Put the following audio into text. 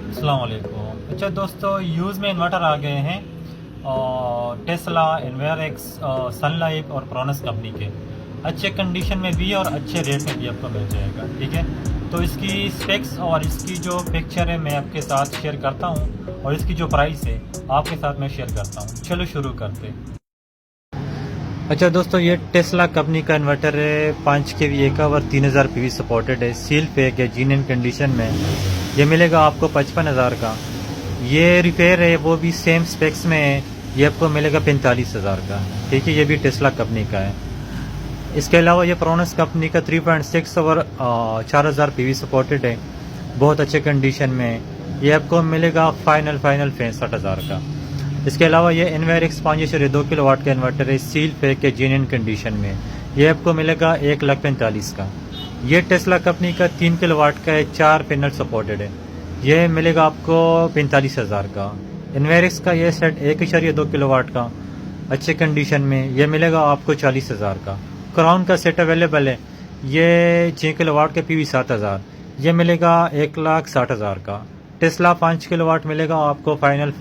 अस्सलाम वालेकुम। अच्छा दोस्तों, यूज़ में इन्वर्टर आ गए हैं और टेस्ला, इन्वेरेक्स, सनलाइफ और प्रोनस कंपनी के अच्छे कंडीशन में भी और अच्छे रेट में भी आपको मिल जाएगा। ठीक है, तो इसकी स्पेक्स और इसकी जो पिक्चर है मैं आपके साथ शेयर करता हूँ और इसकी जो प्राइस है आपके साथ मैं शेयर करता हूँ। चलो शुरू करते। अच्छा दोस्तों, ये टेस्ला कंपनी का इन्वर्टर है। 5 के वी एक और 3000 PV सपोर्टेड है। सील पैक है, जीन कंडीशन में। ये मिलेगा आपको 55,000 का। ये रिपेयर है, वो भी सेम स्पेक्स में है। ये आपको मिलेगा 45,000 का। ठीक है, ये भी टेस्ला कंपनी का है। इसके अलावा ये प्रोनस कंपनी का 3.6 और 4000 PV सपोर्टेड है। बहुत अच्छे कंडीशन में है। ये आपको मिलेगा फाइनल 65,000 का। इसके अलावा ये इन्वेरिक्स 5.2 किलोवाट का इन्वर्टर है। सील पैक के जेन्युइन कंडीशन में। ये आपको मिलेगा 1,45,000 का। ये टेस्ला कंपनी का 3 किलोवाट का है। 4 पैनल सपोर्टेड है। ये मिलेगा आपको 45,000 का। इन्वेरिक्स का ये सेट 1.2 किलोवाट का अच्छे कंडीशन में, ये मिलेगा आपको 40,000 का। क्राउन का सेट अवेलेबल है। ये 6 किलोवाट के PV 7,000, ये मिलेगा 1,60,000 का। टेस्ला 5 किलोवाट मिलेगा आपको फाइनल